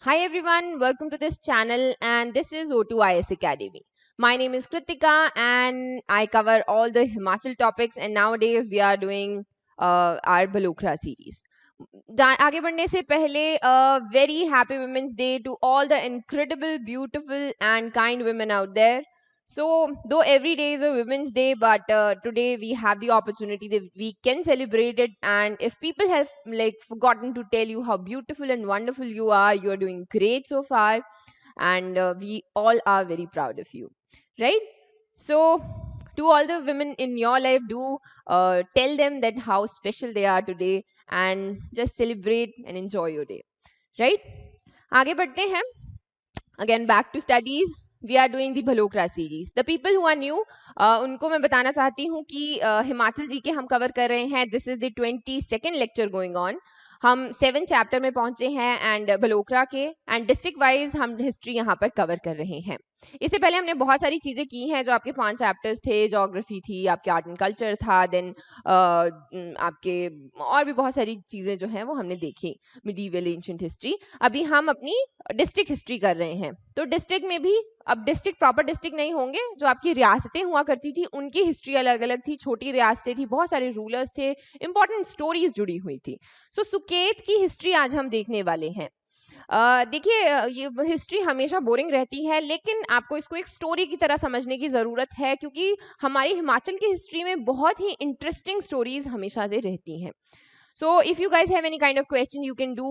Hi everyone, welcome to this channel and this is O2IS Academy. My name is Kritika and I cover all the Himachal topics and nowadays we are doing our Balokra series. आगे बढ़ने से पहले very happy Women's Day to all the incredible, beautiful and kind women out there. So, though every day is a Women's Day, but today we have the opportunity that we can celebrate it. And if people have forgotten to tell you how beautiful and wonderful you are doing great so far, and we all are very proud of you, right? So, to all the women in your life, do tell them that how special they are today, and just celebrate and enjoy your day, right? आगे बढ़ते हैं. Again, back to studies. We are doing the Bhalokra series. The people who are new, उनको मैं बताना चाहती हूँ कि हिमाचल जी के हम कवर कर रहे हैं. This is the 22nd lecture going on. हम 7 चैप्टर में पहुंचे हैं एंड बलोकरा के एंड डिस्ट्रिक्ट वाइज हम हिस्ट्री यहाँ पर कवर कर रहे हैं. इससे पहले हमने बहुत सारी चीज़ें की हैं जो आपके 5 चैप्टर्स थे. ज्योग्राफी थी, आपके आर्ट एंड कल्चर था, देन आपके और भी बहुत सारी चीज़ें जो हैं वो हमने देखी. Medieval ancient history. अभी हम अपनी डिस्ट्रिक्ट हिस्ट्री कर रहे हैं. तो डिस्ट्रिक्ट में भी अब डिस्ट्रिक्ट प्रॉपर डिस्ट्रिक्ट नहीं होंगे. जो आपकी रियासतें हुआ करती थी उनकी हिस्ट्री अलग अलग थी. छोटी रियासतें थी, बहुत सारे रूलर्स थे, इंपॉर्टेंट स्टोरीज जुड़ी हुई थी. सो सुकेत की हिस्ट्री आज हम देखने वाले हैं. देखिए, ये हिस्ट्री हमेशा बोरिंग रहती है, लेकिन आपको इसको एक स्टोरी की तरह समझने की ज़रूरत है क्योंकि हमारी हिमाचल की हिस्ट्री में बहुत ही इंटरेस्टिंग स्टोरीज हमेशा से रहती हैं. So if you guys have any kind of question, you can do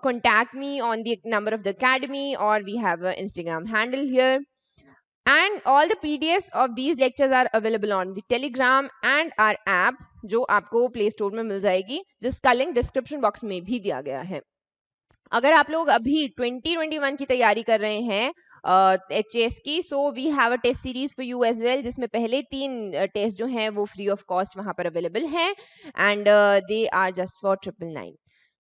contact me on the number of the academy, or we have an Instagram handle here. And all the PDFs of these lectures are available on the Telegram and our app, जो आपको Play Store में मिल जाएगी, जिसका link description box में भी दिया गया है. अगर आप लोग अभी 2021 की तैयारी कर रहे हैं HAS की, so we have a test series for you as well, जिसमें पहले 3 टेस्ट जो हैं वो फ्री ऑफ कॉस्ट वहां पर अवेलेबल हैं and they are just for 999,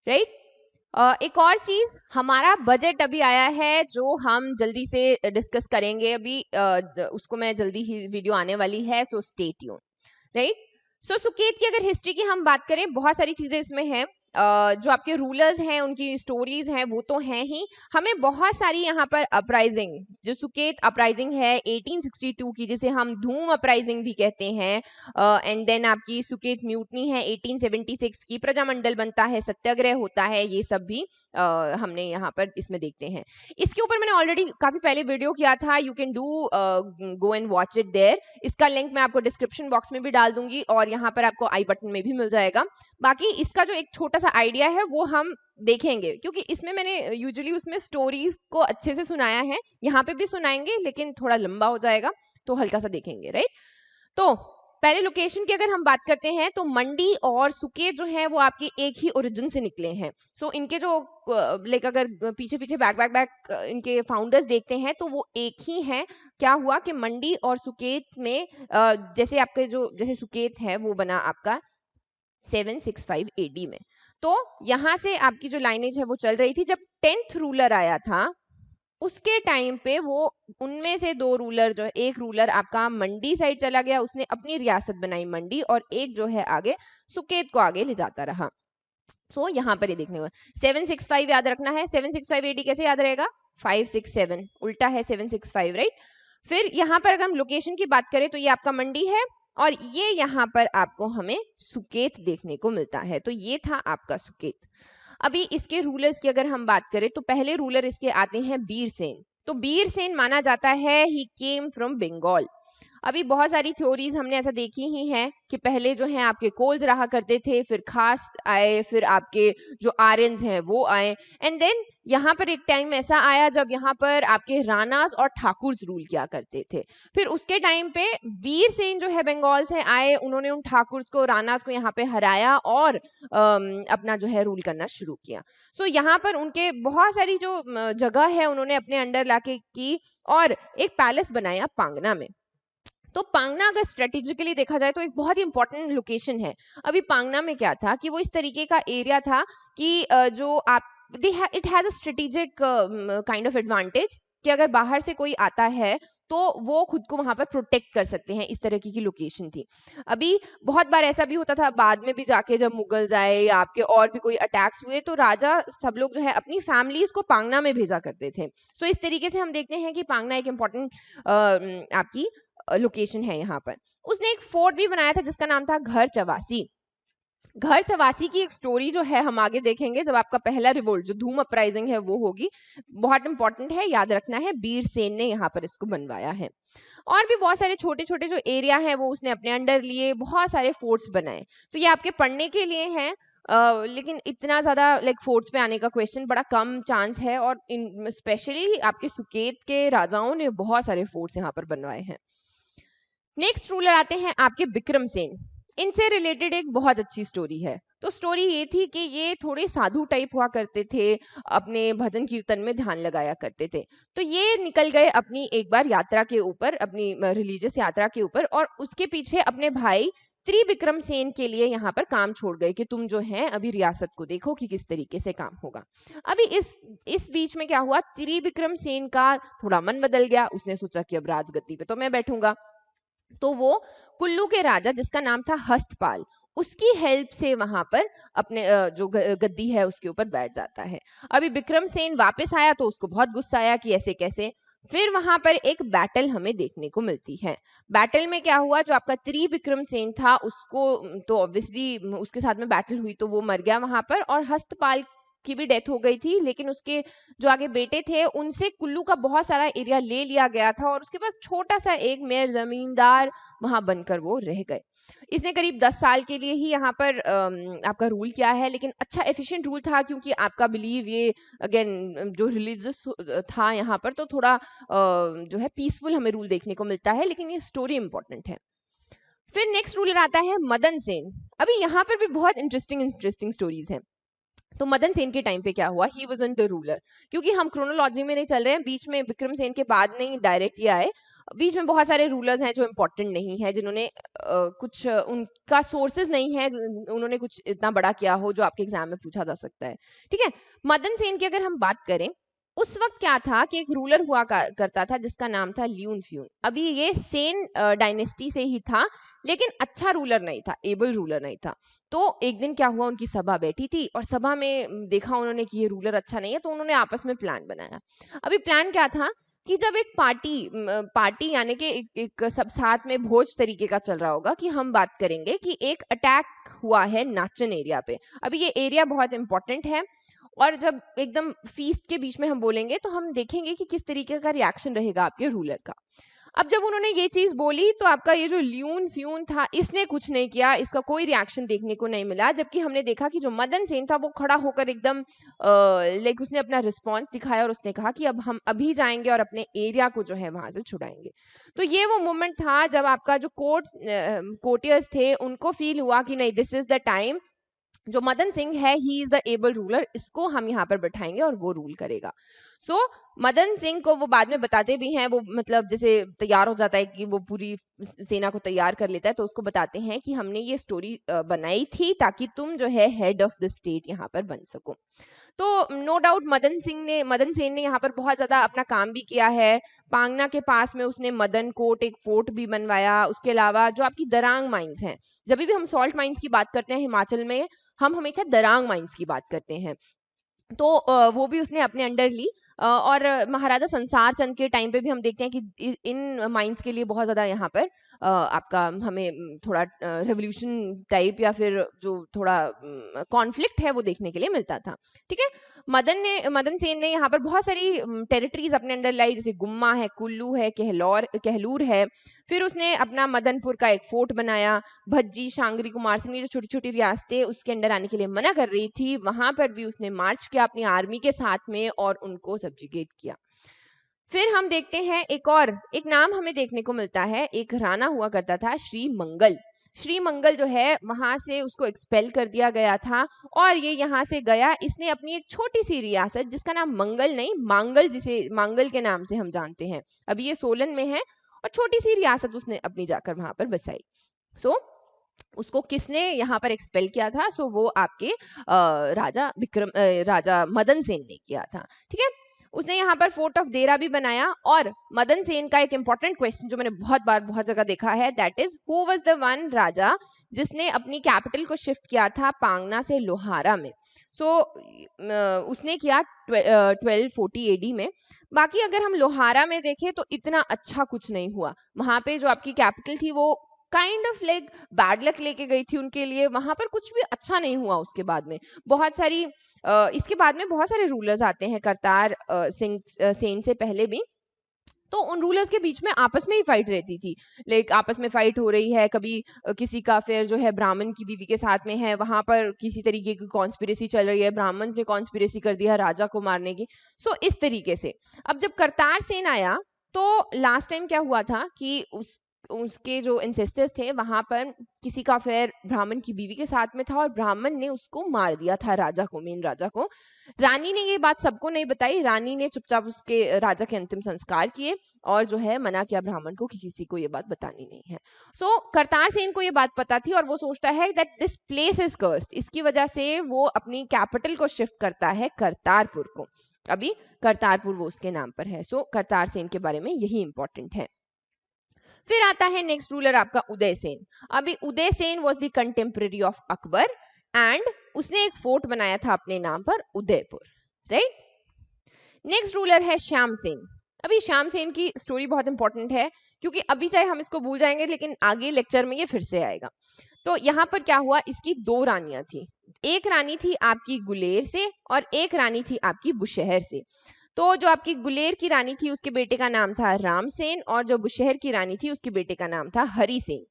right. एक और चीज, हमारा बजट अभी आया है जो हम जल्दी से डिस्कस करेंगे. अभी उसको मैं जल्दी ही वीडियो आने वाली है, सो स्टे ट्यून, राइट. सो सुकेत की अगर हिस्ट्री की हम बात करें, बहुत सारी चीजें इसमें हैं. जो आपके रूलर्स हैं उनकी स्टोरीज हैं वो तो हैं ही. हमें बहुत सारी यहाँ पर अपराइजिंग, जो सुकेत अपराइजिंग है 1862 की, जिसे हम धूम अपराइजिंग भी कहते हैं, एंड देन आपकी सुकेत म्यूटनी है 1876 की, प्रजामंडल बनता है, सत्याग्रह होता है, ये सब भी हमने यहाँ पर इसमें देखते हैं. इसके ऊपर मैंने ऑलरेडी काफी पहले वीडियो किया था. You can do go and watch it there. इसका लिंक मैं आपको डिस्क्रिप्शन बॉक्स में भी डाल दूंगी और यहाँ पर आपको आई बटन में भी मिल जाएगा. बाकी इसका जो एक छोटा सा आइडिया है वो हम देखेंगे, क्योंकि इसमें मैंने यूजुअली उसमें स्टोरीज को अच्छे से सुनाया है. यहाँ पे भी सुनाएंगे लेकिन थोड़ा लंबा हो जाएगा, तो हल्का सा देखेंगे, राइट. तो पहले लोकेशन की अगर हम बात करते हैं तो मंडी और सुकेत जो है वो आपके एक ही ओरिजिन से निकले हैं. सो इनके जो लाइक अगर पीछे पीछे बैक इनके फाउंडर्स देखते हैं तो वो एक ही हैं. क्या हुआ कि मंडी और सुकेत में जैसे आपके जो जैसे सुकेत है वो बना आपका 765 AD में. तो यहाँ से आपकी जो लाइनेज है वो चल रही थी. जब 10th रूलर आया था उसके टाइम पे वो उनमें से 2 रूलर जो है, एक रूलर आपका मंडी साइड चला गया, उसने अपनी रियासत बनाई मंडी, और एक जो है आगे सुकेत को आगे ले जाता रहा. सो यहाँ पर ये देखने को 765 याद रखना है. 765 AD कैसे याद रहेगा? 567 उल्टा है 765, राइट. फिर यहाँ पर अगर हम लोकेशन की बात करें तो ये आपका मंडी है और ये यहाँ पर आपको हमें सुकेत देखने को मिलता है. तो ये था आपका सुकेत. अभी इसके रूलर्स की अगर हम बात करें तो पहले रूलर इसके आते हैं बीरसेन. तो बीरसेन माना जाता है ही केम फ्रॉम बंगाल. अभी बहुत सारी थ्योरीज हमने ऐसा देखी ही हैं कि पहले जो है आपके कोल्स रहा करते थे, फिर खास आए, फिर आपके जो आर्यंस हैं वो आए, एंड देन यहाँ पर एक टाइम ऐसा आया जब यहाँ पर आपके राणास और ठाकुर्स रूल किया करते थे. फिर उसके टाइम पे बीरसेन जो है बंगाल से आए, उन्होंने उन ठाकुर्स को, राणास को यहाँ पे हराया और अपना जो है रूल करना शुरू किया. सो यहाँ पर उनके बहुत सारी जो जगह है उन्होंने अपने अंडर लाके की और एक पैलेस बनाया पांगना में. तो पांगना अगर स्ट्रेटेजिकली देखा जाए तो एक बहुत ही इंपॉर्टेंट लोकेशन है. अभी पांगना में क्या था कि वो इस तरीके का एरिया था कि जो आप it has a strategic kind of advantage कि अगर बाहर से कोई आता है तो वो खुद को वहां पर प्रोटेक्ट कर सकते हैं, इस तरह की लोकेशन थी। अभी बहुत बार ऐसा भी होता था बाद में भी जाके, जब मुगल्स आए या आपके और भी कोई अटैक्स हुए, तो राजा सब लोग जो है अपनी फैमिलीज को पांगना में भेजा करते थे। सो इस तरीके से हम देखते हैं कि पांगना एक इम्पोर्टेंट आपकी लोकेशन है यहाँ पर। उसने एक फोर्ट भी बनाया था जिसका नाम था घर चवासी। घर चवासी की एक स्टोरी जो है हम आगे देखेंगे, जब आपका पहला रिवोल्ट जो धूम अपराइजिंग है वो होगी। बहुत इंपॉर्टेंट है, याद रखना है, बीर सेन ने यहाँ पर इसको बनवाया है। और भी बहुत सारे छोटे छोटे जो एरिया है वो उसने अपने अंडर लिए, बहुत सारे फोर्ट्स बनाए। तो ये आपके पढ़ने के लिए हैं, लेकिन इतना ज्यादा लाइक फोर्ट्स पे आने का क्वेश्चन बड़ा कम चांस है। और इन स्पेशली आपके सुकेत के राजाओं ने बहुत सारे फोर्ट्स यहाँ पर बनवाए हैं। नेक्स्ट रूलर आते हैं आपके विक्रम सेन। इनसे रिलेटेड एक बहुत अच्छी स्टोरी है। तो स्टोरी ये थी कि ये थोड़े साधु टाइप हुआ करते थे, अपने भजन कीर्तन में ध्यान लगाया करते थे। तो ये निकल गए अपनी एक बार यात्रा के ऊपर, अपनी रिलीजियस यात्रा के ऊपर, और उसके पीछे अपने भाई त्रिविक्रम सेन के लिए यहाँ पर काम छोड़ गए कि तुम जो है अभी रियासत को देखो कि किस तरीके से काम होगा। अभी इस बीच में क्या हुआ, त्रिविक्रम सेन का थोड़ा मन बदल गया। उसने सोचा कि अब राजगद्दी पे तो मैं बैठूंगा। तो वो कुल्लू के राजा जिसका नाम था हस्तपाल, उसकी हेल्प से वहां पर अपने जो गद्दी है उसके ऊपर बैठ जाता है। अभी विक्रम सेन वापस आया तो उसको बहुत गुस्सा आया कि ऐसे कैसे। फिर वहां पर एक बैटल हमें देखने को मिलती है। बैटल में क्या हुआ, जो आपका त्रिविक्रम सेन था उसको तो ऑब्वियसली उसके साथ में बैटल हुई तो वो मर गया वहां पर, और हस्तपाल की भी डेथ हो गई थी। लेकिन उसके जो आगे बेटे थे उनसे कुल्लू का बहुत सारा एरिया ले लिया गया था, और उसके पास छोटा सा एक मेयर जमींदार वहां बनकर वो रह गए। इसने करीब 10 साल के लिए ही यहाँ पर आपका रूल किया है, लेकिन अच्छा एफिशिएंट रूल था, क्योंकि आपका बिलीव ये अगेन जो रिलीजियस था यहाँ पर, तो थोड़ा जो है पीसफुल हमें रूल देखने को मिलता है। लेकिन ये स्टोरी इंपॉर्टेंट है। फिर नेक्स्ट रूलर आता है मदन सेन। अभी यहाँ पर भी बहुत इंटरेस्टिंग इंटरेस्टिंग स्टोरीज हैं। तो मदन सेन के टाइम पे क्या हुआ, ही वॉज द रूलर। क्योंकि हम क्रोनोलॉजी में नहीं चल रहे हैं, बीच में विक्रम सेन के बाद नहीं डायरेक्ट ये आए। बीच में बहुत सारे रूलर्स हैं जो इम्पोर्टेंट नहीं है, जिन्होंने कुछ उनका सोर्सेज नहीं है, उन्होंने कुछ इतना बड़ा किया हो जो आपके एग्जाम में पूछा जा सकता है। ठीक है, मदन सेन की अगर हम बात करें, उस वक्त क्या था कि एक रूलर हुआ करता था जिसका नाम था ल्यून फ्यून। अभी ये सेन डायनेस्टी से ही था, लेकिन अच्छा रूलर नहीं था, एबल रूलर नहीं था। तो एक दिन क्या हुआ, उनकी सभा बैठी थी और सभा में देखा उन्होंने कि ये रूलर अच्छा नहीं है, तो उन्होंने आपस में प्लान बनाया। अभी प्लान क्या था कि जब एक पार्टी यानी कि एक सब साथ में भोज तरीके का चल रहा होगा, कि हम बात करेंगे कि एक अटैक हुआ है नाचन एरिया पे। अभी ये एरिया बहुत इंपॉर्टेंट है, और जब एकदम फीस्ट के बीच में हम बोलेंगे तो हम देखेंगे कि किस तरीके का रिएक्शन रहेगा आपके रूलर का। अब जब उन्होंने ये चीज बोली तो आपका ये जो ल्यून फ्यून था इसने कुछ नहीं किया, इसका कोई रिएक्शन देखने को नहीं मिला। जबकि हमने देखा कि जो मदन सेन था वो खड़ा होकर एकदम लाइक उसने अपना रिस्पॉन्स दिखाया, और उसने कहा कि अब हम अभी जाएंगे और अपने एरिया को जो है वहां से छुड़ाएंगे। तो ये वो मोमेंट था जब आपका जो कोर्टियर्स थे उनको फील हुआ कि नहीं, दिस इज द टाइम, जो मदन सिंह है he is the able ruler, इसको हम यहाँ पर बैठाएंगे और वो रूल करेगा। सो मदन सिंह को वो बाद में बताते भी हैं, वो मतलब जैसे तैयार हो जाता है कि वो पूरी सेना को तैयार कर लेता है, तो उसको बताते हैं कि हमने ये स्टोरी बनाई थी ताकि तुम जो है हेड ऑफ द स्टेट यहाँ पर बन सको। तो नो डाउट मदन सेन ने यहाँ पर बहुत ज्यादा अपना काम भी किया है। पांगना के पास में उसने मदन कोट एक फोर्ट भी बनवाया। उसके अलावा जो आपकी दरांग माइंस हैं, जब भी हम सॉल्ट माइंस की बात करते हैं हिमाचल में, हम हमेशा दरांग माइंस की बात करते हैं। तो वो भी उसने अपने अंडर ली। और महाराजा संसार चंद के टाइम पे भी हम देखते हैं कि इन माइंस के लिए बहुत ज्यादा यहाँ पर आपका हमें थोड़ा रेवोल्यूशन टाइप या फिर जो थोड़ा कॉन्फ्लिक्ट है वो देखने के लिए मिलता था। ठीक है, मदन सेन ने यहाँ पर बहुत सारी टेरिटरीज अपने अंडर लाई, जैसे गुम्मा है, कुल्लू है, कहलूर है। फिर उसने अपना मदनपुर का एक फोर्ट बनाया। भज्जी, शांगरी, कुमार सिंह, जो छोटी छोटी रियासतें उसके अंडर आने के लिए मना कर रही थी, वहां पर भी उसने मार्च किया अपनी आर्मी के साथ में और उनको सब्जुगेट किया। फिर हम देखते हैं एक नाम हमें देखने को मिलता है, एक राणा हुआ करता था श्री मंगल। श्री मंगल जो है वहां से उसको एक्सपेल कर दिया गया था, और ये यहाँ से गया। इसने अपनी एक छोटी सी रियासत जिसका नाम मंगल नहीं मांगल, जिसे मांगल के नाम से हम जानते हैं, अभी ये सोलन में है, और छोटी सी रियासत उसने अपनी जाकर वहां पर बसाई। सो उसको किसने यहाँ पर एक्सपेल किया था, सो वो आपके राजा मदन सेन ने किया था। ठीक है, उसने यहाँ पर फोर्ट ऑफ देरा भी बनाया। और मदन सेन का एक इंपॉर्टेंट क्वेश्चन जो मैंने बहुत बार बहुत जगह देखा है, that is who was the one राजा जिसने अपनी कैपिटल को शिफ्ट किया था पांगना से लोहारा में। सो उसने किया 1240 एडी में। बाकी अगर हम लोहारा में देखें तो इतना अच्छा कुछ नहीं हुआ। वहां पे जो आपकी कैपिटल थी वो kind of like bad luck लेके गई थी उनके लिए। वहां पर कुछ भी अच्छा नहीं हुआ। उसके बाद में बहुत सारी इसके बाद में बहुत सारे रूलर्स आते हैं करतार सिंह सेन से पहले भी। तो उन रूलर्स के बीच में आपस में ही फाइट रहती थी। लाइक आपस में फाइट हो रही है, कभी किसी का अफेयर जो है ब्राह्मण की बीवी के साथ में है, वहां पर किसी तरीके की कॉन्स्पिरेसी चल रही है, ब्राह्मण्स ने कॉन्स्पिरेसी कर दिया राजा को मारने की। सो इस तरीके से अब जब करतार सेन आया तो लास्ट टाइम क्या हुआ था कि उसके जो इंसेस्टर्स थे वहां पर किसी का अफेयर ब्राह्मण की बीवी के साथ में था और ब्राह्मण ने उसको मार दिया था, राजा को, मेन राजा को। रानी ने ये बात सबको नहीं बताई। रानी ने चुपचाप उसके राजा के अंतिम संस्कार किए और जो है मना किया ब्राह्मण को कि किसी को ये बात बतानी नहीं है। सो करतार सेन को ये बात पता थी और वो सोचता है that this place is cursed. इसकी वजह से वो अपनी कैपिटल को शिफ्ट करता है करतारपुर को। अभी करतारपुर वो उसके नाम पर है। सो करतार सेन के बारे में यही इंपॉर्टेंट है। फिर आता है नेक्स्ट रूलर आपका उदय सेन। अभी Uday Sen was the contemporary of Akbar and उसने एक फोर्ट बनाया था अपने नाम पर, उदयपुर, राइट। नेक्स्ट रूलर है श्याम सेन। अभी श्याम सेन की स्टोरी बहुत इंपॉर्टेंट है क्योंकि अभी चाहे हम इसको भूल जाएंगे लेकिन आगे लेक्चर में ये फिर से आएगा। तो यहाँ पर क्या हुआ, इसकी दो रानियां थी। एक रानी थी आपकी गुलेर से और एक रानी थी आपकी बुशहर से। तो जो आपकी गुलेर की रानी थी उसके बेटे का नाम था रामसेन और जो बुशहर की रानी थी उसके बेटे का नाम था हरिसेन।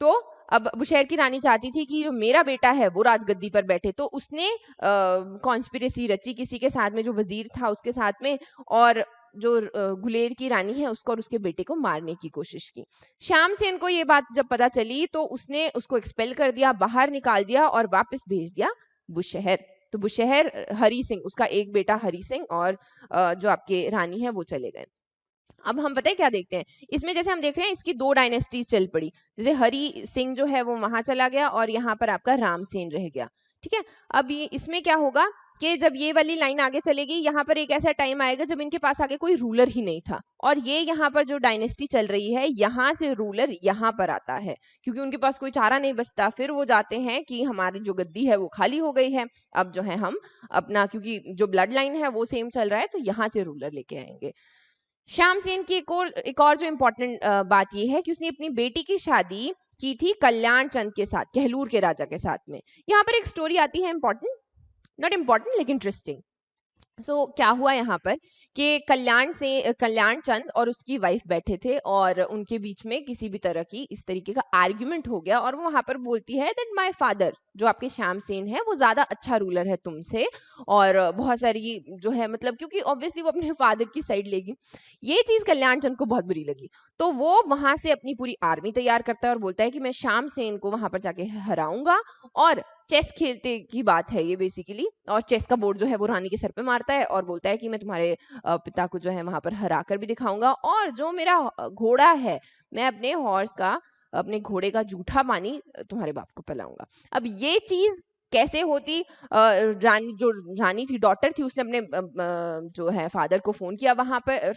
तो अब बुशहर की रानी चाहती थी कि जो मेरा बेटा है वो राजगद्दी पर बैठे, तो उसने कॉन्स्पिरेसी रची किसी के साथ में, जो वजीर था उसके साथ में, और जो गुलेर की रानी है उसको और उसके बेटे को मारने की कोशिश की। श्याम सेन को ये बात जब पता चली तो उसने उसको एक्सपेल कर दिया, बाहर निकाल दिया और वापस भेज दिया बुशहर। तो बुशहर हरि सिंह, उसका एक बेटा हरि सिंह और जो आपके रानी है वो चले गए। अब हम पता है क्या देखते हैं इसमें, जैसे हम देख रहे हैं इसकी दो डायनेस्टीज चल पड़ी। जैसे हरि सिंह जो है वो वहां चला गया और यहाँ पर आपका रामसेन रह गया, ठीक है। अब ये इसमें क्या होगा कि जब ये वाली लाइन आगे चलेगी, यहाँ पर एक ऐसा टाइम आएगा जब इनके पास आगे कोई रूलर ही नहीं था और ये यहाँ पर जो डायनेस्टी चल रही है यहाँ से रूलर यहाँ पर आता है क्योंकि उनके पास कोई चारा नहीं बचता। फिर वो जाते हैं कि हमारी जो गद्दी है वो खाली हो गई है, अब जो है हम अपना, क्योंकि जो ब्लड लाइन है वो सेम चल रहा है, तो यहाँ से रूलर लेके आएंगे। श्याम सेन की एक और जो इम्पोर्टेंट बात ये है कि उसने अपनी बेटी की शादी की थी कल्याण चंद के साथ, कहलूर के राजा के साथ में। यहाँ पर एक स्टोरी आती है इम्पोर्टेंट, नॉट इम्पोर्टेंट लेकिन इंटरेस्टिंग। सो क्या हुआ यहाँ पर कि कल्याण चंद और उसकी वाइफ बैठे थे और उनके बीच में किसी भी तरह की इस तरीके का आर्ग्यूमेंट हो गया और वो वहां पर बोलती है दैट माय फादर, जो आपके श्याम सेन है, वो ज्यादा अच्छा रूलर है तुमसे, और बहुत सारी जो है मतलब, क्योंकि ऑब्वियसली वो अपने फादर की साइड लेगी। ये चीज कल्याण चंद को बहुत बुरी लगी, तो वो वहां से अपनी पूरी आर्मी तैयार करता है और बोलता है कि मैं श्याम सेन को वहां पर जाके हराऊंगा। और चेस खेलते की बात है ये बेसिकली, और चेस का बोर्ड जो है वो रानी के सर पे मारता है और बोलता है कि मैं तुम्हारे पिता को जो है वहां पर हरा कर भी दिखाऊंगा, और जो मेरा घोड़ा है मैं अपने घोड़े का जूठा पानी तुम्हारे बाप को पिलाऊंगा। अब ये चीज कैसे होती, रानी थी, डॉटर थी, उसने अपने जो है फादर को फोन किया, वहां पर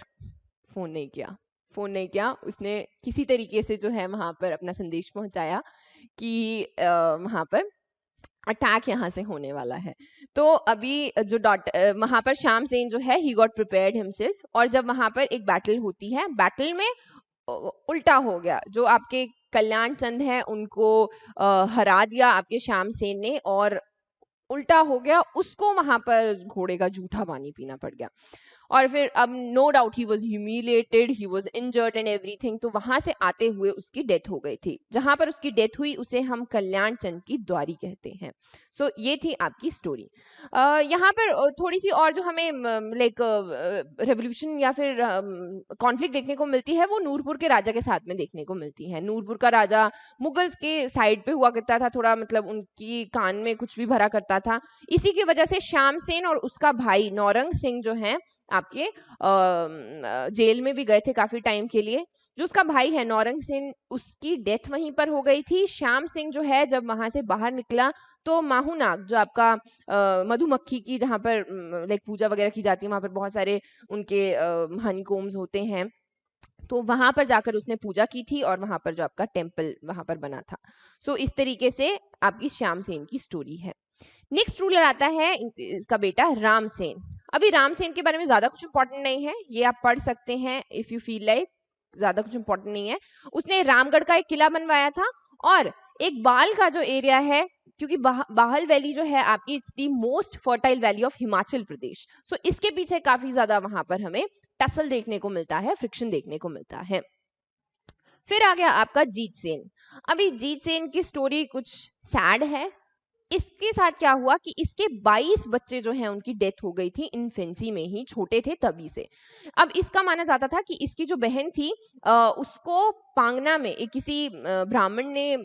फोन नहीं किया, उसने किसी तरीके से जो है वहां पर अपना संदेश पहुंचाया कि वहां पर अटैक यहाँ से होने वाला है। तो अभी जो वहां पर श्याम सेन जो है ही गॉट प्रिपेयर्ड हिमसेल्फ, और जब वहां पर एक बैटल होती है, बैटल में उल्टा हो गया, जो आपके कल्याण चंद है उनको हरा दिया आपके श्याम सेन ने, और उल्टा हो गया, उसको वहां पर घोड़े का जूठा पानी पीना पड़ गया। और फिर अब no doubt he was humiliated, he was injured and everything. तो वहां से आते हुए उसकी डेथ हो गई थी। जहां पर उसकी डेथ हुई उसे हम कल्याण चंद की द्वारी कहते हैं। सो ये थी आपकी स्टोरी। यहाँ पर थोड़ी सी और जो हमें लाइक रेवोल्यूशन या फिर कॉन्फ्लिक्ट देखने को मिलती है, वो नूरपुर के राजा के साथ में देखने को मिलती है। नूरपुर का राजा मुगल्स के साइड पे हुआ करता था, थोड़ा मतलब उनकी कान में कुछ भी भरा करता था। इसी की वजह से श्याम सेन और उसका भाई नौरंग सिंह जो है आपके जेल में भी गए थे काफी टाइम के लिए। जो उसका भाई है नौरंग सिंह, उसकी डेथ वहीं पर हो गई थी। श्याम सिंह जो है जब वहां से बाहर निकला तो माहू नाग जो आपका मधुमक्खी की जहाँ पर लाइक पूजा वगैरह की जाती है, वहाँ पर बहुत सारे उनके हनीकोम्स होते हैं, तो वहां पर जाकर उसने पूजा की थी और वहां पर जो आपका टेम्पल वहां पर बना था। सो इस तरीके से आपकी श्यामसेन की स्टोरी है। नेक्स्ट रूलर आता है इसका बेटा रामसेन। अभी रामसेन के बारे में ज्यादा कुछ इंपॉर्टेंट नहीं है, ये आप पढ़ सकते हैं इफ यू फील लाइक, ज्यादा कुछ इंपॉर्टेंट नहीं है। उसने रामगढ़ का एक किला बनवाया था और एक बाल का जो एरिया है, क्योंकि बाहल वैली जो है आपकी it's the most fertile valley of Himachal Pradesh, so इसके पीछे काफी ज्यादा वहां पर हमें टसल देखने को मिलता है, फ्रिक्शन देखने को मिलता है। फिर आ गया आपका जीत सेन। अभी जीत सेन की स्टोरी कुछ सैड है। इसके साथ क्या हुआ कि इसके 22 बच्चे जो हैं उनकी डेथ हो गई थी इन्फेंसी में ही, छोटे थे तभी से। अब इसका माना जाता था कि इसकी जो बहन थी उसको पांगना में एक किसी ब्राह्मण ने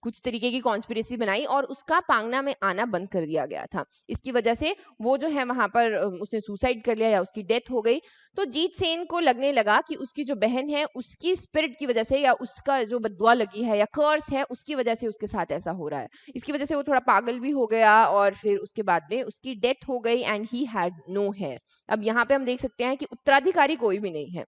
कुछ तरीके की कॉन्स्पिरेसी बनाई और उसका पांगना में आना बंद कर दिया गया था। इसकी वजह से वो जो है वहां पर उसने सुसाइड कर लिया या उसकी डेथ हो गई। तो जीत सेन को लगने लगा कि उसकी जो बहन है उसकी स्पिरिट की वजह से या उसका जो बद्दुआ लगी है या कर्स है उसकी वजह से उसके साथ ऐसा हो रहा है। इसकी वजह से वो थोड़ा पागल भी हो गया और फिर उसके बाद में उसकी डेथ हो गई and he had no heir. अब यहाँ पे हम देख सकते हैं कि उत्तराधिकारी कोई भी नहीं है।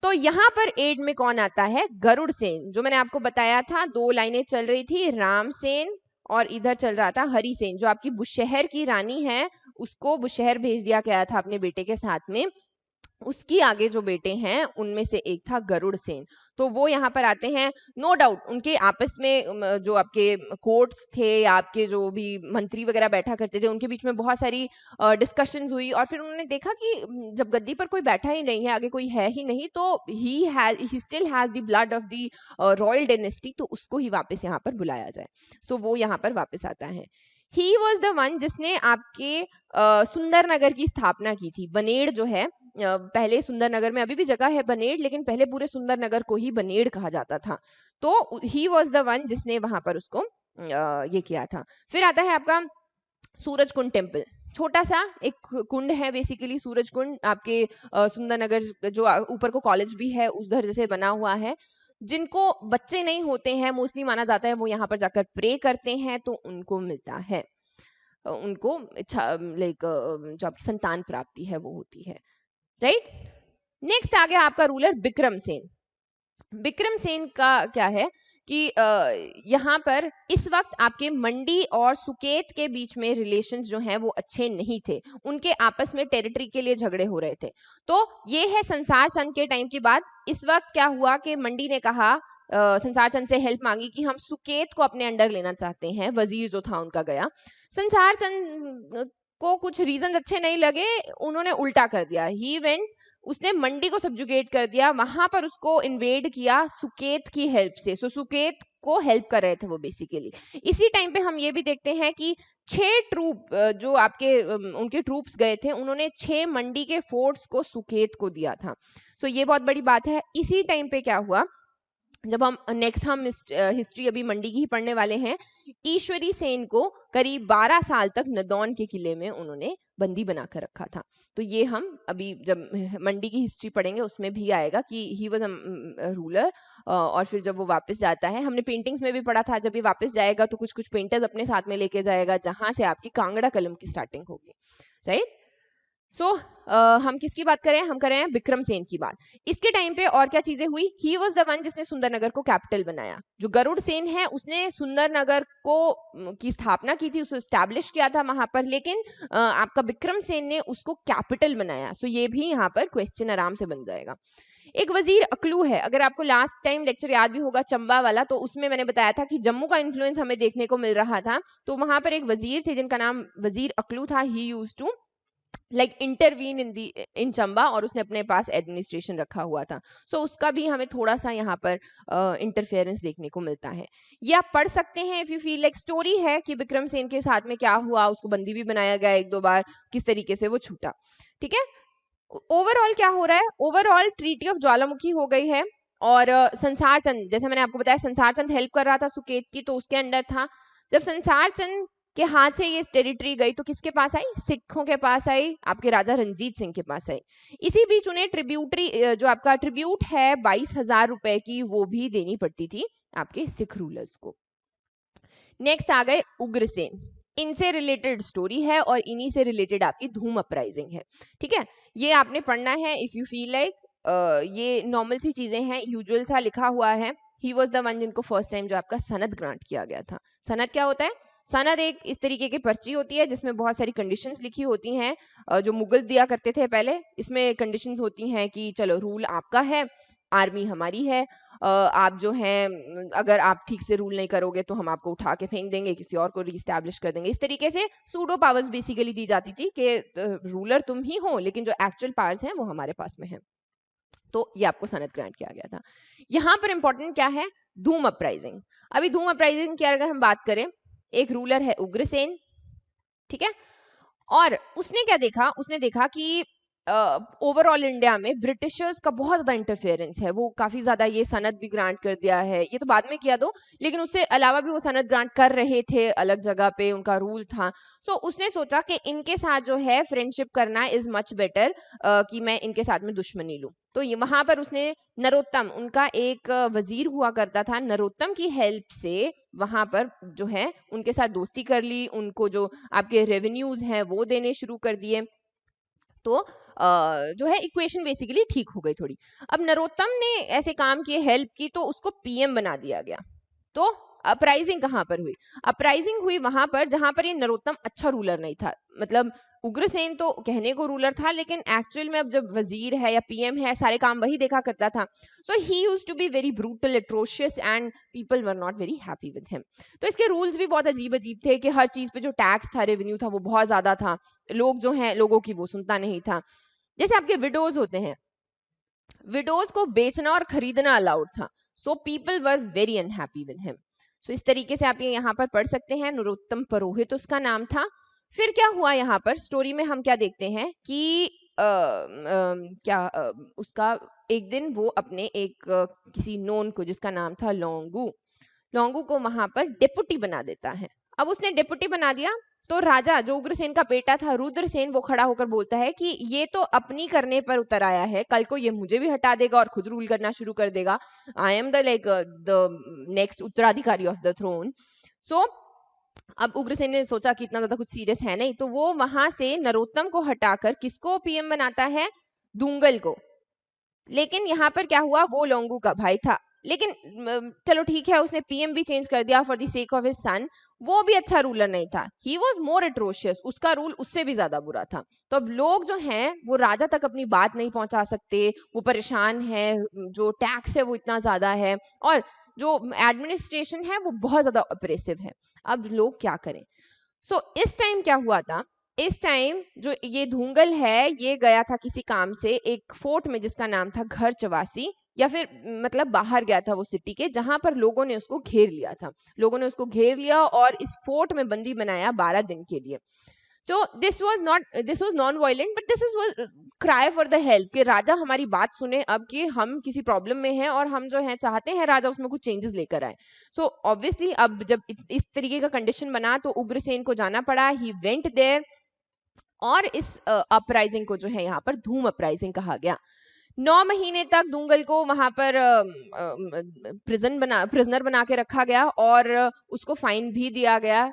तो यहाँ पर एड में कौन आता है? गरुड़ सेन। जो मैंने आपको बताया था, 2 लाइनें चल रही थी, रामसेन और इधर चल रहा था हरिसेन। जो आपकी बुशहर की रानी है उसको बुशहर भेज दिया गया था अपने बेटे के साथ में, उसकी आगे जो बेटे हैं उनमें से एक था गरुड़ सेन। तो वो यहाँ पर आते हैं। नो डाउट उनके आपस में जो आपके कोर्ट्स थे या आपके जो भी मंत्री वगैरह बैठा करते थे उनके बीच में बहुत सारी डिस्कशंस हुई और फिर उन्होंने देखा कि जब गद्दी पर कोई बैठा ही नहीं है, आगे कोई है ही नहीं, तो he still has the blood of the royal dynasty, तो उसको ही वापस यहाँ पर बुलाया जाए। सो वो यहाँ पर वापस आता है। ही वॉज द वन जिसने आपके सुंदरनगर की स्थापना की थी। बनेड़ जो है, पहले सुंदरनगर में अभी भी जगह है बनेड़, लेकिन पहले पूरे सुंदरनगर को ही बनेड़ कहा जाता था। तो ही वॉज द वन जिसने वहां पर उसको ये किया था। फिर आता है आपका सूरज कुंड टेम्पल। छोटा सा एक कुंड है बेसिकली सूरज कुंड, आपके सुंदरनगर जो ऊपर को कॉलेज भी है उधर जैसे बना हुआ है। जिनको बच्चे नहीं होते हैं मोस्टली माना जाता है वो यहाँ पर जाकर प्रे करते हैं तो उनको मिलता है, उनको इच्छा लाइक जो आपकी संतान प्राप्ति है वो होती है, राइट। नेक्स्ट आ गया आपका रूलर बिक्रम सेन। बिक्रम सेन का क्या है कि यहाँ पर इस वक्त आपके मंडी और सुकेत के बीच में रिलेशंस जो हैं वो अच्छे नहीं थे, उनके आपस में टेरिटरी के लिए झगड़े हो रहे थे। तो ये है संसार चंद के टाइम की बात। इस वक्त क्या हुआ कि मंडी ने कहा संसार चंद से हेल्प मांगी कि हम सुकेत को अपने अंडर लेना चाहते हैं। वजीर जो था उनका गया, संसार चंद को कुछ रीजन अच्छे नहीं लगे, उन्होंने उल्टा कर दिया। ही वेंट, उसने मंडी को सब्जुगेट कर दिया, वहां पर उसको इन्वेड किया सुकेत की हेल्प से। सो सुकेत को हेल्प कर रहे थे वो बेसिकली। इसी टाइम पे हम ये भी देखते हैं कि 6 ट्रूप जो आपके उनके ट्रूप्स गए थे उन्होंने 6 मंडी के फोर्ट्स को सुकेत को दिया था। सो ये बहुत बड़ी बात है। इसी टाइम पे क्या हुआ, जब हम नेक्स्ट हम हिस्ट्री अभी मंडी की ही पढ़ने वाले हैं, ईश्वरी सेन को करीब 12 साल तक नदौन के किले में उन्होंने बंदी बनाकर रखा था। तो ये हम अभी जब मंडी की हिस्ट्री पढ़ेंगे उसमें भी आएगा कि ही वाज अ रूलर। और फिर जब वो वापस जाता है, हमने पेंटिंग्स में भी पढ़ा था, जब ये वापस जाएगा तो कुछ कुछ पेंटर्स अपने साथ में लेके जाएगा जहां से आपकी कांगड़ा कलम की स्टार्टिंग होगी, राइट। सो हम किसकी बात करें? हम कर रहे हैं बिक्रम सेन की बात। इसके टाइम पे और क्या चीजें हुई? ही वॉज द वन जिसने सुंदरनगर को कैपिटल बनाया। जो गरुड़ सेन है उसने सुंदरनगर को की स्थापना की थी, उसे स्टैब्लिश किया था वहां पर, लेकिन आपका बिक्रम सेन ने उसको कैपिटल बनाया। सो ये भी यहाँ पर क्वेश्चन आराम से बन जाएगा। एक वजीर अकलू है, अगर आपको लास्ट टाइम लेक्चर याद भी होगा चंबा वाला, तो उसमें मैंने बताया था कि जम्मू का इन्फ्लुएंस हमें देखने को मिल रहा था। तो वहां पर एक वजीर थे जिनका नाम वजीर अकलू था। He used to like intervene in Chamba और उसने अपने पास एडमिनिस्ट्रेशन रखा हुआ था। सो उसका भी हमें थोड़ा सा यहाँ पर इंटरफेरेंस देखने को मिलता है। ये आप पढ़ सकते हैं if you feel like. Story है कि विक्रम सेन के साथ में क्या हुआ, उसको बंदी भी बनाया गया 1-2 बार, किस तरीके से वो छूटा, ठीक है। ओवरऑल क्या हो रहा है? ओवरऑल ट्रीटी ऑफ ज्वालामुखी हो गई है और संसार चंद, जैसे मैंने आपको बताया संसार चंद हेल्प कर रहा था सुकेत की, तो उसके अंडर था। जब संसार चंद के हाथ से ये टेरिटरी गई तो किसके पास आई? सिखों के पास आई, आपके राजा रंजीत सिंह के पास आई। इसी बीच उन्हें ट्रिब्यूटरी जो आपका ट्रिब्यूट है 22,000 रुपए की, वो भी देनी पड़ती थी आपके सिख रूलर्स को। नेक्स्ट आ गए उग्रसेन। इनसे रिलेटेड स्टोरी है और इन्हीं से रिलेटेड आपकी धूम अपराइजिंग है, ठीक है। ये आपने पढ़ना है इफ यू फील लाइक। ये नॉर्मल सी चीजें हैं, यूजुअल सा लिखा हुआ है। ही वॉज द वन जिनको फर्स्ट टाइम जो आपका सनद ग्रांट किया गया था। सनद क्या होता है? सनद एक इस तरीके की पर्ची होती है जिसमें बहुत सारी कंडीशंस लिखी होती हैं, जो मुगल दिया करते थे पहले। इसमें कंडीशंस होती हैं कि चलो रूल आपका है, आर्मी हमारी है, आप जो हैं अगर आप ठीक से रूल नहीं करोगे तो हम आपको उठा के फेंक देंगे, किसी और को रीस्टैब्लिश कर देंगे। इस तरीके से सूडो पावर्स बेसिकली दी जाती थी कि रूलर तुम ही हो लेकिन जो एक्चुअल पावर्स हैं वो हमारे पास में है। तो ये आपको सनद ग्रांट किया गया था। यहां पर इंपॉर्टेंट क्या है? धूम अपराइजिंग। अभी धूम अपराइजिंग की अगर हम बात करें, एक रूलर है उग्रसेन, ठीक है। और उसने क्या देखा? उसने देखा कि ओवरऑल इंडिया में ब्रिटिशर्स का बहुत ज्यादा इंटरफेरेंस है। वो काफी ज्यादा ये सनद भी ग्रांट कर दिया है, ये तो बाद में किया दो, लेकिन उससे अलावा भी वो सनद ग्रांट कर रहे थे, अलग जगह पे उनका रूल था। सो उसने सोचा कि इनके साथ जो है फ्रेंडशिप करना इज मच बेटर, कि मैं इनके साथ में दुश्मनी लूं। तो ये वहां पर उसने नरोत्तम, उनका एक वजीर हुआ करता था, नरोत्तम की हेल्प से वहां पर जो है उनके साथ दोस्ती कर ली, उनको जो आपके रेवेन्यूज हैं वो देने शुरू कर दिए। तो जो है इक्वेशन बेसिकली ठीक हो गई थोड़ी। अब नरोत्तम ने ऐसे काम किए, हेल्प की, तो उसको पीएम बना दिया गया। तो अपराइजिंग कहां पर हुई? अपराइजिंग हुई वहां पर जहां पर ये नरोत्तम अच्छा रूलर नहीं था। मतलब उग्रसेन तो कहने को रूलर था, लेकिन एक्चुअल में अब जब वजीर है या पीएम है, सारे काम वही देखा करता था। So he used to be very brutal, atrocious, and people were not very happy with him. तो इसके रूल्स भी बहुत अजीब अजीब थे कि हर चीज पे जो टैक्स था, रेवेन्यू था, वो बहुत ज्यादा था। लोग जो है लोगों की वो सुनता नहीं था। जैसे आपके विडोज होते हैं, विडोज को बेचना और खरीदना अलाउड था। So people were very unhappy with him. So इस तरीके से आप ये यहाँ पर पढ़ सकते हैं, नरोत्तम पुरोहित उसका नाम था। फिर क्या हुआ यहाँ पर स्टोरी में, हम क्या देखते हैं कि उसका एक दिन वो अपने एक किसी नोन को, जिसका नाम था लोंगू, लोंगू को वहां पर डेपुटी बना देता है। अब उसने डेपुटी बना दिया तो राजा, जो उग्रसेन का बेटा था रुद्रसेन, वो खड़ा होकर बोलता है कि ये तो अपनी करने पर उतर आया है, कल को ये मुझे भी हटा देगा और खुद रूल करना शुरू कर देगा। I am the like the next उत्तराधिकारी ऑफ द थ्रोन। सो अब उग्रसेन ने सोचा कि इतना ज्यादा कुछ सीरियस है नहीं, तो वो वहां से नरोत्तम को हटाकर किसको पीएम बनाता है? दूंगल को। लेकिन यहाँ पर क्या हुआ? वो लोंगू का भाई था, लेकिन चलो ठीक है, उसने पीएम भी चेंज कर दिया for the sake of his son. वो भी अच्छा रूलर नहीं था, ही वॉज मोर एट्रोशियस, उसका रूल उससे भी ज्यादा बुरा था। तो अब लोग जो हैं वो राजा तक अपनी बात नहीं पहुंचा सकते, वो परेशान है, जो टैक्स है वो इतना ज्यादा है, और जो एडमिनिस्ट्रेशन है वो बहुत ज्यादा ऑपरेसिव है। अब लोग क्या करें? सो इस टाइम क्या हुआ था? इस टाइम जो ये धूंगल है, ये गया था किसी काम से एक फोर्ट में जिसका नाम था घर चवासी, या फिर मतलब बाहर गया था वो सिटी के, जहां पर लोगों ने उसको घेर लिया था। लोगों ने उसको घेर लिया और इस फोर्ट में बंदी बनाया 12 दिन के लिए। So this was non-violent, but this is was cry for the help कि राजा हमारी बात सुने अब, कि हम किसी प्रॉब्लम में हैं और हम जो है चाहते हैं राजा उसमें कुछ चेंजेस लेकर आए। सो ऑब्वियसली अब जब इस तरीके का कंडीशन बना तो उग्रसेन को जाना पड़ा, ही वेंट देयर, और इस अपराइजिंग को जो है यहाँ पर धूम अपराइजिंग कहा गया। 9 महीने तक दूंगल को वहां पर प्रिजनर बना के रखा गया और उसको फाइन भी दिया गया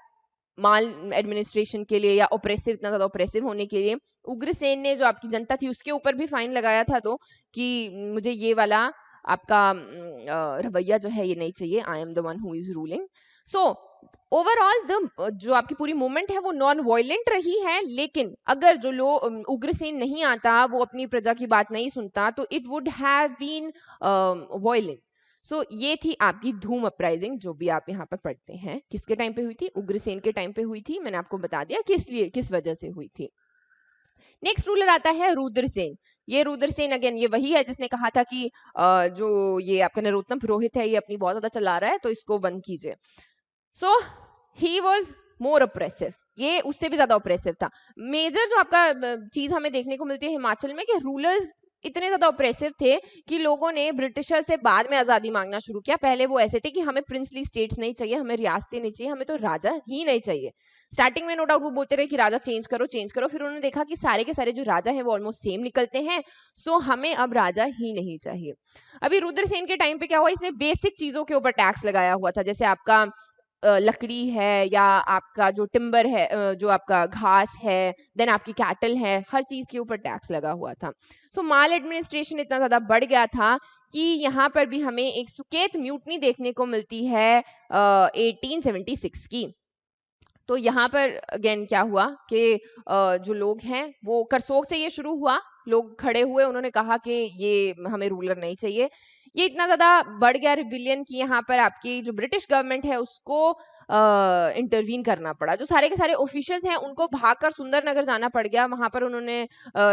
माल एडमिनिस्ट्रेशन के लिए, या ऑपरेसिव, इतना ज्यादा ऑपरेसिव होने के लिए। उग्रसेन ने जो आपकी जनता थी उसके ऊपर भी फाइन लगाया था, तो कि मुझे ये वाला आपका रवैया जो है ये नहीं चाहिए, I am the one who is ruling. So overall the जो आपकी पूरी मूवमेंट है वो नॉन वायलेंट रही है, लेकिन अगर जो उग्रसेन नहीं आता, वो अपनी प्रजा की बात नहीं सुनता, तो it would have been violent. So ये थी आपकी धूम अपराइजिंग, जो भी आप यहाँ पर पढ़ते हैं। किसके टाइम पे हुई थी? उग्रसेन के टाइम पे हुई थी। मैंने आपको बता दिया किस लिए, किस वजह से हुई थी। नेक्स्ट रूलर आता है रुद्रसेन। ये रुद्रसेन अगेन ये वही है जिसने कहा था कि जो ये आपका नरोत्तम पुरोहित है ये अपनी बहुत ज्यादा चला रहा है, तो इसको बंद कीजिए। सो ही वॉज मोर ऑपरेसिव, ये उससे भी ज्यादा ऑपरेसिव था। मेजर जो आपका चीज हमें देखने को मिलती है हिमाचल में कि रूलर्स इतने ज्यादा ऑपरेसिव थे कि लोगों ने ब्रिटिशर से बाद में आजादी मांगना शुरू किया। पहले वो ऐसे थे कि हमें प्रिंसली स्टेट्स नहीं चाहिए, हमें रियासतें नहीं चाहिए, हमें तो राजा ही नहीं चाहिए। स्टार्टिंग में नो डाउट वो बोलते रहे कि राजा चेंज करो चेंज करो, फिर उन्होंने देखा कि सारे के सारे जो राजा हैं वो ऑलमोस्ट सेम निकलते हैं, सो हमें अब राजा ही नहीं चाहिए। अभी रुद्रसेन के टाइम पे क्या हुआ? इसने बेसिक चीजों के ऊपर टैक्स लगाया हुआ था, जैसे आपका लकड़ी है या आपका जो टिम्बर है, जो आपका घास है, देन आपकी कैटल है, हर चीज़ के ऊपर टैक्स लगा हुआ था। सो माल एडमिनिस्ट्रेशन इतना ज़्यादा बढ़ गया था कि यहाँ पर भी हमें एक सुकेत म्यूटनी देखने को मिलती है 1876 की। तो यहाँ पर अगेन क्या हुआ कि जो लोग हैं वो करसोग से ये शुरू हुआ, लोग खड़े हुए, उन्होंने कहा कि ये हमें रूलर नहीं चाहिए। ये इतना ज़्यादा बढ़ गया रिबिलियन कि यहाँ पर आपकी जो ब्रिटिश गवर्नमेंट है उसको इंटरवीन करना पड़ा। जो सारे के सारे ऑफिशियल्स हैं उनको भागकर सुंदरनगर जाना पड़ गया, वहाँ पर उन्होंने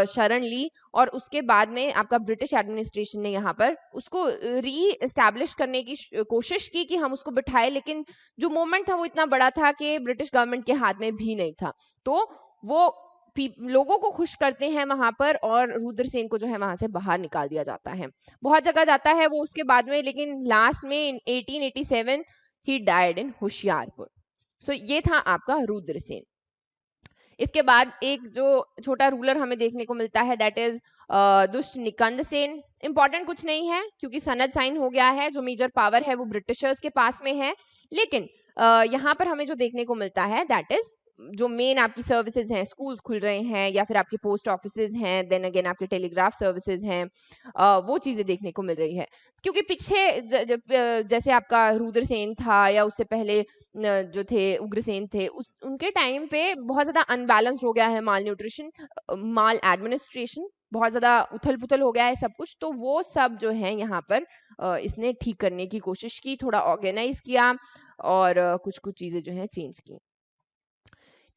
शरण ली और उसके बाद में आपका ब्रिटिश एडमिनिस्ट्रेशन ने यहाँ पर उसको री एस्टैब्लिश करने की कोशिश की कि हम उसको बिठाए, लेकिन जो मोमेंट था वो इतना बड़ा था कि ब्रिटिश गवर्नमेंट के हाथ में भी नहीं था। तो वो लोगों को खुश करते हैं वहां पर और रुद्रसेन को जो है वहां से बाहर निकाल दिया जाता है। बहुत जगह जाता है वो उसके बाद में, लेकिन लास्ट में इन 1887 ही डाइड इन होशियारपुर। सो ये था आपका रुद्रसेन। इसके बाद एक जो छोटा रूलर हमें देखने को मिलता है दैट इज दुष्ट निकंद सेन। इंपॉर्टेंट कुछ नहीं है क्योंकि सनद साइन हो गया है, जो मेजर पावर है वो ब्रिटिशर्स के पास में है, लेकिन यहाँ पर हमें जो देखने को मिलता है दैट इज जो मेन आपकी सर्विसेज हैं, स्कूल्स खुल रहे हैं या फिर आपके पोस्ट ऑफिसेज हैं, देन अगेन आपके टेलीग्राफ सर्विसेज हैं, वो चीजें देखने को मिल रही है। क्योंकि पीछे जैसे आपका रुद्रसेन था या उससे पहले जो थे उग्रसेन थे, उनके टाइम पे बहुत ज्यादा अनबैलेंस्ड हो गया है माल न्यूट्रिशन, माल एडमिनिस्ट्रेशन, बहुत ज्यादा उथल पुथल हो गया है सब कुछ। तो वो सब जो है यहाँ पर इसने ठीक करने की कोशिश की, थोड़ा ऑर्गेनाइज किया और कुछ कुछ चीजें जो है चेंज की।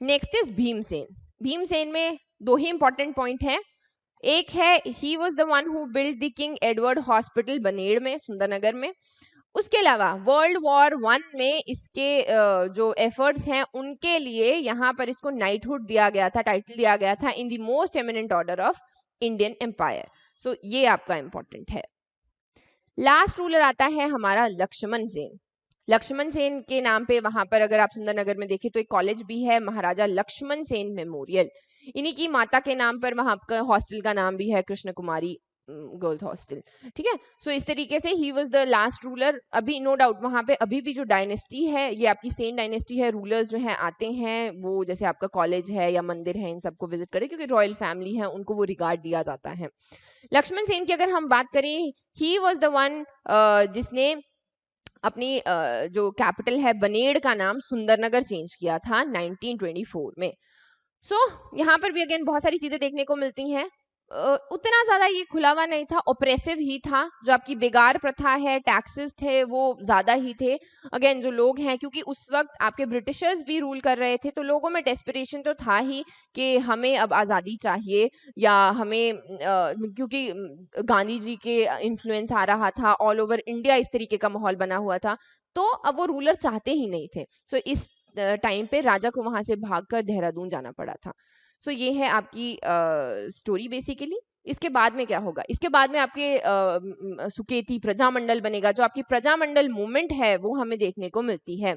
Next is Bhimsen. भीमसेन में दो ही इंपॉर्टेंट पॉइंट है। एक है he was the one who build the king Edward hospital Baned में, सुंदरनगर में। उसके अलावा वर्ल्ड वॉर 1 में इसके जो एफर्ट्स हैं उनके लिए यहाँ पर इसको नाइटहुड दिया गया था, टाइटल दिया गया था in the most eminent order of Indian empire. So ये आपका इंपॉर्टेंट है। लास्ट रूलर आता है हमारा लक्ष्मण सेन। लक्ष्मण सेन के नाम पे वहां पर अगर आप सुंदरनगर में देखें तो एक कॉलेज भी है, महाराजा लक्ष्मण सेन मेमोरियल। इन्हीं की माता के नाम पर वहां का हॉस्टल का नाम भी है कृष्ण कुमारी गर्ल्स हॉस्टल। ठीक है, सो इस तरीके से he was the last ruler. अभी नो डाउट वहां पे अभी भी जो डायनेस्टी है ये आपकी सेन डायनेस्टी है, रूलर्स जो है आते हैं वो जैसे आपका कॉलेज है या मंदिर है इन सबको विजिट करें, क्योंकि रॉयल फैमिली है उनको वो रिगार्ड दिया जाता है। लक्ष्मण सेन की अगर हम बात करें, ही वॉज द वन जिसने अपनी जो कैपिटल है बनेड़ का नाम सुंदरनगर चेंज किया था 1924 में। सो यहाँ पर भी अगेन बहुत सारी चीजें देखने को मिलती हैं। उतना ज्यादा ये खुला हुआ नहीं था, ऑपरेसिव ही था। जो आपकी बेगार प्रथा है, टैक्सेस थे वो ज्यादा ही थे। अगेन जो लोग हैं, क्योंकि उस वक्त आपके ब्रिटिशर्स भी रूल कर रहे थे, तो लोगों में डेस्परेशन तो था ही कि हमें अब आज़ादी चाहिए, या हमें क्योंकि गांधी जी के इन्फ्लुएंस आ रहा था, ऑल ओवर इंडिया इस तरीके का माहौल बना हुआ था, तो अब वो रूलर चाहते ही नहीं थे। सो इस टाइम पे राजा को वहां से भागकर देहरादून जाना पड़ा था। सो ये है आपकी स्टोरी बेसिकली। इसके बाद में क्या होगा, इसके बाद में आपके सुकेती प्रजामंडल बनेगा। जो आपकी प्रजामंडल मूवमेंट है वो हमें देखने को मिलती है।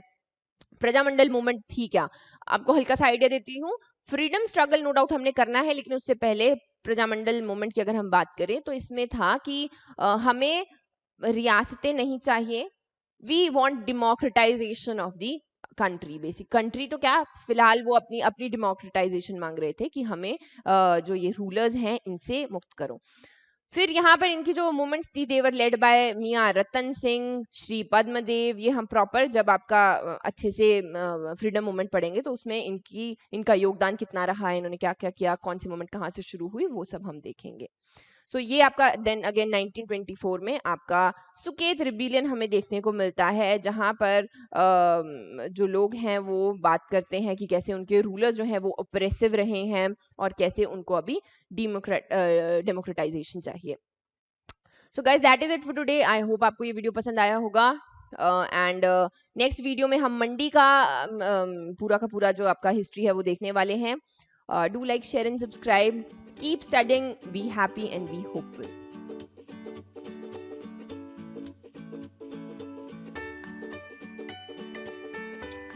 प्रजामंडल मूवमेंट थी क्या, आपको हल्का सा आइडिया देती हूँ। फ्रीडम स्ट्रगल नो डाउट हमने करना है, लेकिन उससे पहले प्रजामंडल मूवमेंट की अगर हम बात करें तो इसमें था कि हमें रियासतें नहीं चाहिए, we want democratization of the country. Basic country तो क्या, फिलहाल वो अपनी अपनी डेमोक्रेटाइजेशन मांग रहे थे कि हमें जो ये रूलर्स हैं इनसे मुक्त करो। फिर यहाँ पर इनकी जो मूवमेंट्स थी देवर लेड बाय मियाँ रतन सिंह, श्री पद्मदेव। ये हम प्रॉपर जब आपका अच्छे से फ्रीडम मूवमेंट पढ़ेंगे तो उसमें इनका योगदान कितना रहा है, इन्होंने क्या क्या किया, कौन सी मूवमेंट कहाँ से शुरू हुई, वो सब हम देखेंगे। सो ये आपका देन अगेन 1924 में आपका सुकेत रिबिलियन हमें देखने को मिलता है, जहाँ पर जो लोग हैं वो बात करते हैं कि कैसे उनके रूलर जो हैं वो ऑपरेसिव रहे हैं और कैसे उनको अभी डेमोक्रेटाइजेशन चाहिए। So guys that is it for today. I hope आपको ये वीडियो पसंद आया होगा। एंड नेक्स्ट वीडियो में हम मंडी का पूरा का पूरा जो आपका हिस्ट्री है वो देखने वाले हैं। Do like, share and subscribe. Keep studying, be happy and be hopeful.